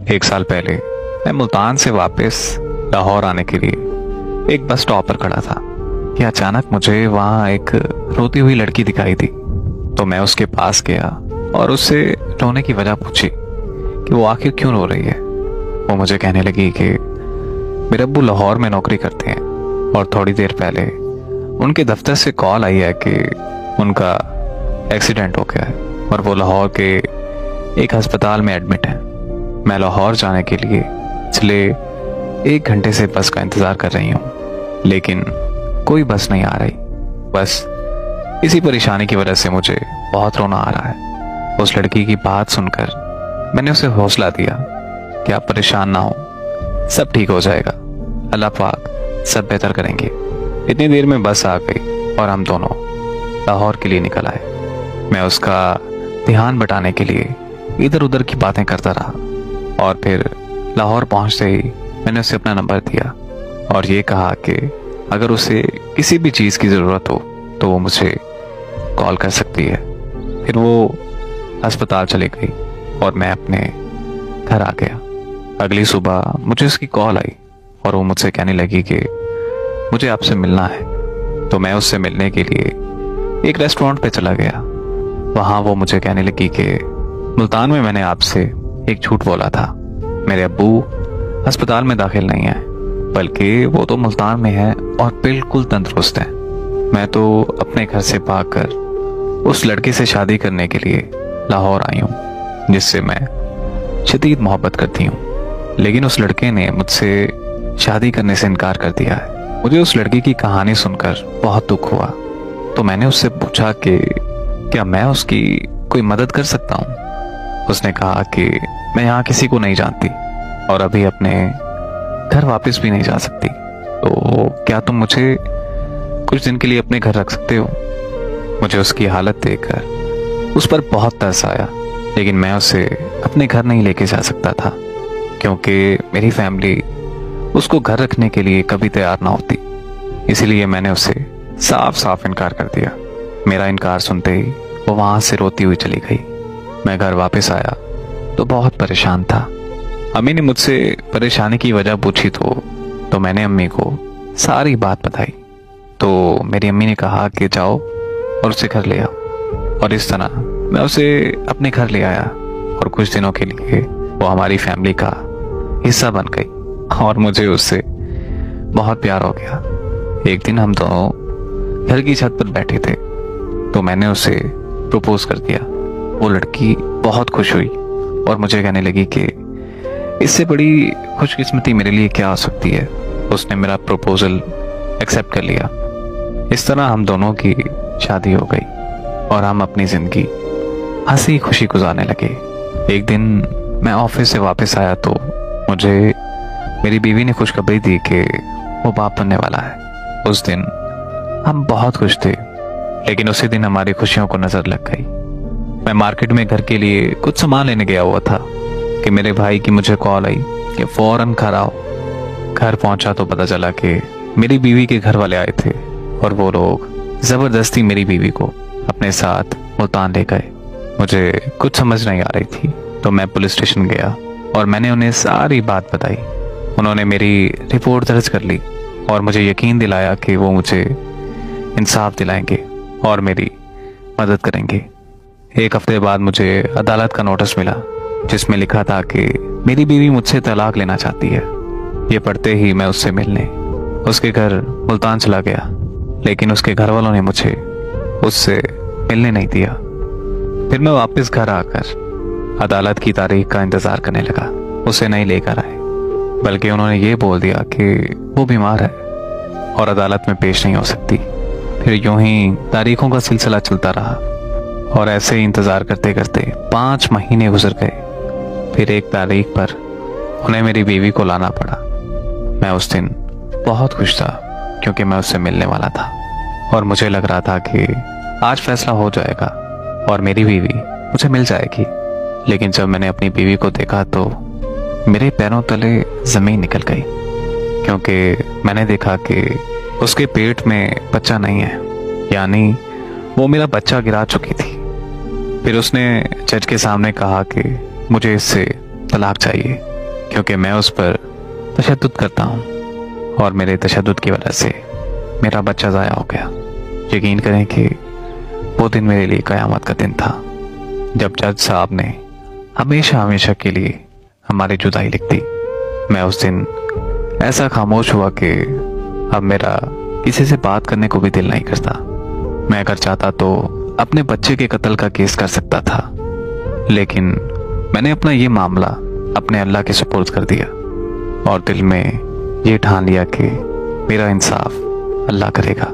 एक साल पहले मैं मुल्तान से वापस लाहौर आने के लिए एक बस स्टॉप पर खड़ा था कि अचानक मुझे वहां एक रोती हुई लड़की दिखाई दी। तो मैं उसके पास गया और उससे रोने की वजह पूछी कि वो आखिर क्यों रो रही है। वो मुझे कहने लगी कि मेरे अब्बू लाहौर में नौकरी करते हैं और थोड़ी देर पहले उनके दफ्तर से कॉल आई है कि उनका एक्सीडेंट हो गया है और वो लाहौर के एक अस्पताल में एडमिट है। मैं लाहौर जाने के लिए पिछले 1 घंटे से बस का इंतज़ार कर रही हूँ, लेकिन कोई बस नहीं आ रही। बस इसी परेशानी की वजह से मुझे बहुत रोना आ रहा है। उस लड़की की बात सुनकर मैंने उसे हौसला दिया कि आप परेशान ना हो, सब ठीक हो जाएगा, अल्लाह पाक सब बेहतर करेंगे। इतनी देर में बस आ गई और हम दोनों लाहौर के लिए निकल आए। मैं उसका ध्यान बटाने के लिए इधर उधर की बातें करता रहा और फिर लाहौर पहुंचते ही मैंने उसे अपना नंबर दिया और ये कहा कि अगर उसे किसी भी चीज़ की ज़रूरत हो तो वो मुझे कॉल कर सकती है। फिर वो अस्पताल चली गई और मैं अपने घर आ गया। अगली सुबह मुझे उसकी कॉल आई और वो मुझसे कहने लगी कि मुझे आपसे मिलना है। तो मैं उससे मिलने के लिए एक रेस्टोरेंट पे चला गया। वहाँ वो मुझे कहने लगी कि मुल्तान में मैंने आपसे एक झूठ बोला था। मेरे अब्बू अस्पताल में दाखिल नहीं है, बल्कि वो तो मुल्तान में है और बिल्कुल तंदुरुस्त है। मैं तो अपने घर से भागकर उस लड़के से शादी करने के लिए लाहौर आई हूँ जिससे मैं शदीद मोहब्बत करती हूँ, लेकिन उस लड़के ने मुझसे शादी करने से इनकार कर दिया है। मुझे उस लड़की की कहानी सुनकर बहुत दुख हुआ। तो मैंने उससे पूछा कि क्या मैं उसकी कोई मदद कर सकता हूँ। उसने कहा कि मैं यहाँ किसी को नहीं जानती और अभी अपने घर वापस भी नहीं जा सकती, तो क्या तुम मुझे कुछ दिन के लिए अपने घर रख सकते हो। मुझे उसकी हालत देखकर उस पर बहुत तरस आया, लेकिन मैं उसे अपने घर नहीं लेके जा सकता था क्योंकि मेरी फैमिली उसको घर रखने के लिए कभी तैयार ना होती। इसीलिए मैंने उसे साफ साफ इनकार कर दिया। मेरा इनकार सुनते ही वो वहां से रोती हुई चली गई। मैं घर वापस आया तो बहुत परेशान था। अम्मी ने मुझसे परेशानी की वजह पूछी तो मैंने अम्मी को सारी बात बताई। तो मेरी अम्मी ने कहा कि जाओ और उसे घर ले आओ, और इस तरह मैं उसे अपने घर ले आया और कुछ दिनों के लिए वो हमारी फैमिली का हिस्सा बन गई और मुझे उससे बहुत प्यार हो गया। एक दिन हम दोनों घर की छत पर बैठे थे तो मैंने उसे प्रपोज कर दिया। वो लड़की बहुत खुश हुई और मुझे कहने लगी कि इससे बड़ी खुशकिस्मती मेरे लिए क्या हो सकती है। उसने मेरा प्रपोजल एक्सेप्ट कर लिया। इस तरह हम दोनों की शादी हो गई और हम अपनी जिंदगी हंसी खुशी गुजारने लगे। एक दिन मैं ऑफिस से वापस आया तो मुझे मेरी बीवी ने खुशखबरी दी कि वो बाप बनने वाला है। उस दिन हम बहुत खुश थे, लेकिन उसी दिन हमारी खुशियों को नजर लग गई। मैं मार्केट में घर के लिए कुछ सामान लेने गया हुआ था कि मेरे भाई की मुझे कॉल आई कि फौरन घर आओ। घर पहुंचा तो पता चला कि मेरी बीवी के घर वाले आए थे और वो लोग जबरदस्ती मेरी बीवी को अपने साथ मुल्तान ले गए। मुझे कुछ समझ नहीं आ रही थी तो मैं पुलिस स्टेशन गया और मैंने उन्हें सारी बात बताई। उन्होंने मेरी रिपोर्ट दर्ज कर ली और मुझे यकीन दिलाया कि वो मुझे इंसाफ दिलाएंगे और मेरी मदद करेंगे। 1 हफ्ते बाद मुझे अदालत का नोटिस मिला जिसमें लिखा था कि मेरी बीवी मुझसे तलाक लेना चाहती है। ये पढ़ते ही मैं उससे मिलने उसके घर मुल्तान चला गया, लेकिन उसके घर वालों ने मुझे उससे मिलने नहीं दिया। फिर मैं वापस घर आकर अदालत की तारीख का इंतजार करने लगा। उसे नहीं लेकर आए, बल्कि उन्होंने ये बोल दिया कि वो बीमार है और अदालत में पेश नहीं हो सकती। फिर यूं ही तारीखों का सिलसिला चलता रहा और ऐसे ही इंतजार करते करते 5 महीने गुजर गए। फिर एक तारीख पर उन्हें मेरी बीवी को लाना पड़ा। मैं उस दिन बहुत खुश था क्योंकि मैं उससे मिलने वाला था और मुझे लग रहा था कि आज फैसला हो जाएगा और मेरी बीवी मुझे मिल जाएगी। लेकिन जब मैंने अपनी बीवी को देखा तो मेरे पैरों तले जमीन निकल गई, क्योंकि मैंने देखा कि उसके पेट में बच्चा नहीं है, यानी वो मेरा बच्चा गिरा चुकी थी। फिर उसने जज के सामने कहा कि मुझे इससे तलाक चाहिए। क्योंकि मैं उस पर तशद्दुद करता हूँ और मेरे तशद्दुद की वजह से मेरा बच्चा ज़ाया हो गया। यकीन करें कि वो दिन मेरे लिए क़यामत का दिन था, जब जज साहब ने हमेशा हमेशा के लिए हमारी जुदाई लिख दी। मैं उस दिन ऐसा खामोश हुआ कि अब मेरा किसी से बात करने को भी दिल नहीं करता। मैं अगर चाहता तो अपने बच्चे के कत्ल का केस कर सकता था, लेकिन मैंने अपना ये मामला अपने अल्लाह के सुपुर्द कर दिया और दिल में ये ठान लिया कि मेरा इंसाफ अल्लाह करेगा।